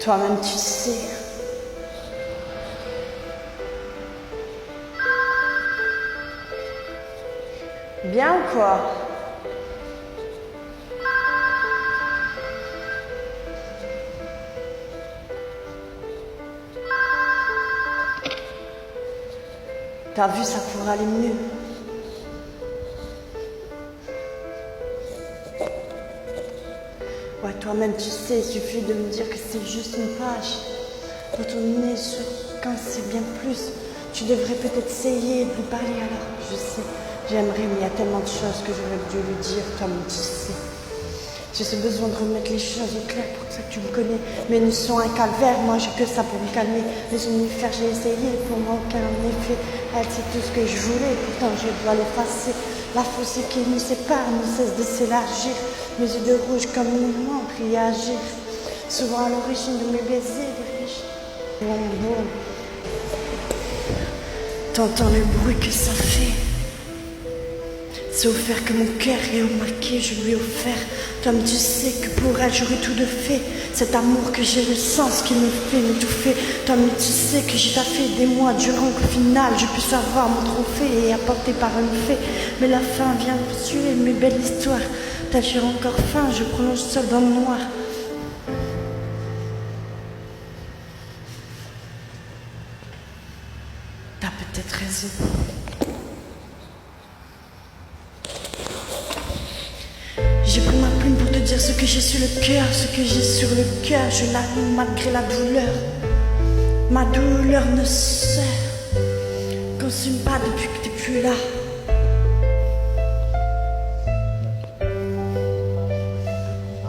Toi-même tu sais. Bien ou quoi? T'as vu, ça pourrait aller mieux. Ouais, toi-même tu sais, il suffit de me dire que c'est juste une page. Retourner sur quand c'est bien plus. Tu devrais peut-être essayer de lui parler alors. Je sais, j'aimerais, mais il y a tellement de choses que j'aurais dû lui dire, toi-même tu sais. J'ai ce besoin de remettre les choses au clair pour ça que tu me connais. Mes nuits sont un calvaire, moi j'ai que ça pour me calmer. Les somnifères j'ai essayé, pour moi aucun effet. Elle c'est tout ce que je voulais, pourtant je dois l'effacer. La fossée qui nous sépare ne cesse de s'élargir. Mes yeux de rouge comme une montre y agir. Souvent à l'origine de mes baisers, des riches. Boum, boum. T'entends le bruit que ça fait. C'est offert que mon cœur est remarqué, je lui ai offert. Comme tu sais que pour elle j'aurais tout de fait. Cet amour que j'ai le sens qui me fait m'étouffer. Toi-même tu sais que j'ai taffé des mois durant qu'au final je puisse avoir mon trophée et apporter par un fait. Mais la fin vient tuer mes belles histoires. T'as j'ai encore faim, je prolonge seul dans le noir. T'as peut-être raison. J'ai pris ma plume pour te dire ce que j'ai sur le cœur, ce que j'ai sur le cœur, je l'avoue malgré la douleur. Ma douleur ne se consume pas depuis que t'es plus là.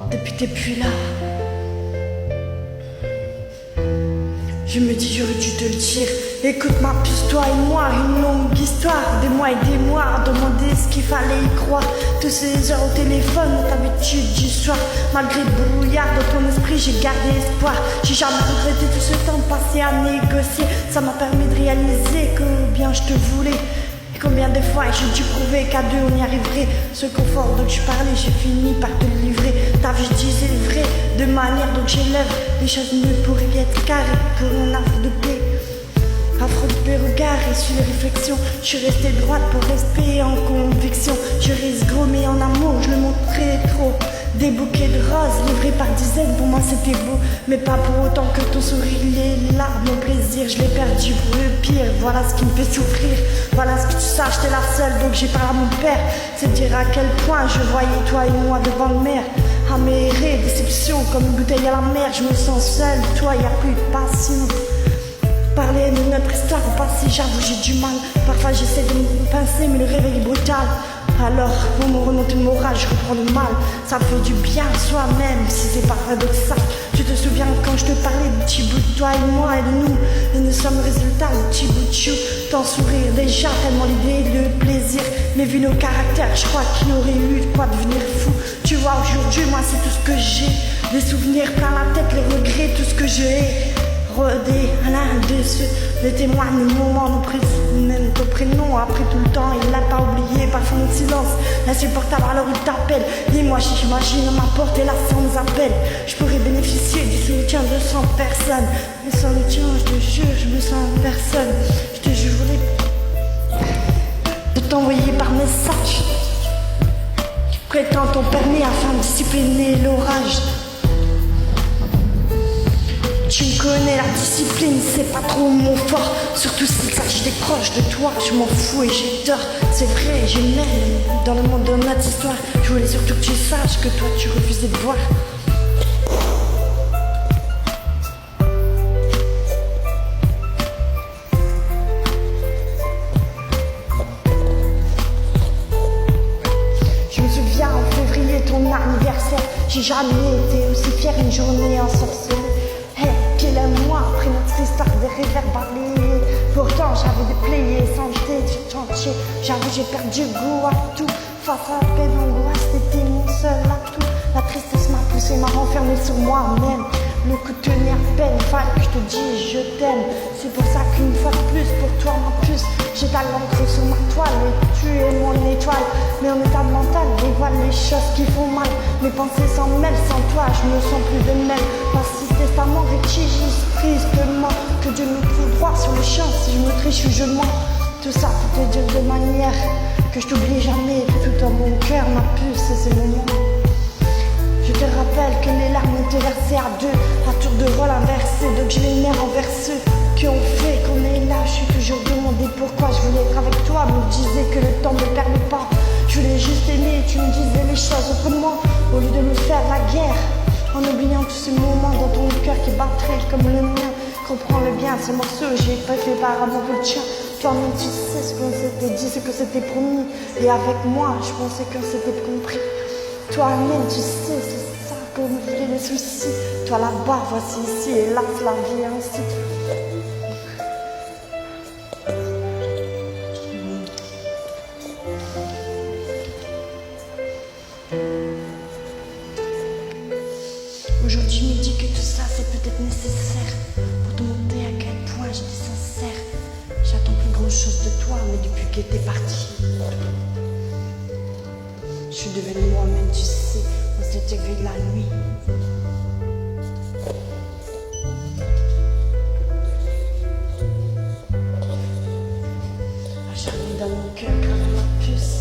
Depuis que t'es plus là. Je me dis j'aurais dû te le dire. Écoute ma puce, toi et moi, une longue histoire. Des mois et des mois à demander ce qu'il fallait y croire. Toutes ces heures au téléphone, notre habitude du soir. Malgré le brouillard dans ton esprit, j'ai gardé espoir. J'ai jamais regretté tout ce temps passé à négocier. Ça m'a permis de réaliser combien je te voulais. Et combien de fois j'ai dû prouver qu'à deux on y arriverait. Ce confort dont tu parlais, j'ai fini par te le livrer. T'as vu, je disais le vrai, de manière dont j'élève. Les choses ne pourraient être carrées pour un affre de paix. Affreux de regards et sur les réflexions. Je suis restée droite pour respect en conviction. Je risque gros mais en amour je le montrais trop. Des bouquets de roses livrés par dizaines, pour moi c'était beau. Mais pas pour autant que ton sourire, les larmes, mon plaisir. Je l'ai perdu pour le pire, voilà ce qui me fait souffrir. Voilà ce que tu saches, t'es la seule donc j'ai parlé à mon père. C'est dire à quel point je voyais toi et moi devant le maire. À mes rêves, déception comme une bouteille à la mer. Je me sens seule, toi y a plus de passion. Parler de notre histoire au passé, j'avoue j'ai du mal. Parfois j'essaie de me pincer mais le réveil est brutal. Alors pour me remonter le moral, je reprends le mal. Ça fait du bien à soi-même si c'est pas paradoxal. Tu te souviens quand je te parlais du petit bout de toi et moi et de nous. Et nous sommes le résultat, le petit bout de chou. T'en sourire déjà, tellement l'idée, le plaisir. Mais vu nos caractères, je crois qu'il y aurait eu de quoi devenir fou. Tu vois aujourd'hui moi c'est tout ce que j'ai. Des souvenirs plein la tête, les regrets, tout ce que j'ai. Rodé à l'un de ceux, les témoins, le moment, nous même ton prénom. Après tout le temps, il l'a pas oublié, parfois mon silence insupportable, alors il t'appelle. Dis-moi si j'imagine ma porte et là sans appel. Je pourrais bénéficier du soutien de 100 personnes. Mais sans le tien, je te jure, je me sens personne. Je te jurerai de t'envoyer par message. Prétends ton permis afin de discipliner l'orage. Tu me connais, la discipline, c'est pas trop mon fort. Surtout s'il s'agit des proches de toi, je m'en fous et j'ai tort. C'est vrai, je m'aime dans le monde de notre histoire. Je voulais surtout que tu saches que toi tu refusais de voir. Je me souviens en février, ton anniversaire. J'ai jamais été aussi fière une journée ensorcelée. Moi, après notre histoire de réverbérés. Pourtant j'avais des plaies et santé du chantier. J'avoue j'ai perdu goût à tout. Face à la peine, l'angoisse, c'était mon seul atout. La tristesse m'a poussé, m'a renfermé sur moi-même. Le coup de tenir peine, fallait que je te dise je t'aime. C'est pour ça qu'une fois de plus, pour toi ma puce, j'ai ta l'encre sur ma toile et tu es mon étoile. Mais en état mental, dévoile les choses qui font mal. Mes pensées s'en mêlent, sans toi je me sens plus de même. Pas si testament rédigis tristement que Dieu nous trouve droit sur le champ. Si je me triche ou je mens, tout ça pour te dire de manière que je t'oublie jamais. Tout dans mon cœur n'a pu cesser le moment. Je te rappelle que les larmes ont été versées à deux, à tour de rôle inversé. Donc je les mets envers ceux qui ont fait qu'on est là. Je suis toujours demandé pourquoi je voulais être avec toi. Me disais que le temps ne me permet pas. Je voulais juste aimer, tu me disais les choses autrement, au lieu de me faire la guerre. En oubliant tous ces moments dans ton cœur qui battrait comme le mien. Comprends-le bien, ces morceaux, j'ai pas fait par amour pour le tien. Toi-même tu sais ce qu'on s'était dit, ce que c'était promis. Et avec moi, je pensais qu'on s'était compris. Toi-même tu sais, c'est ça qu'on me fait les soucis. Toi là-bas, voici ici, hélas la vie est ainsi. Aujourd'hui, je me dis que tout ça, c'est peut-être nécessaire pour te montrer à quel point j'étais sincère. J'attends plus grand chose de toi, mais depuis que t'es parti, je suis devenue moi-même, tu sais, on s'était vu la nuit. Acharnée dans mon cœur comme ma puce.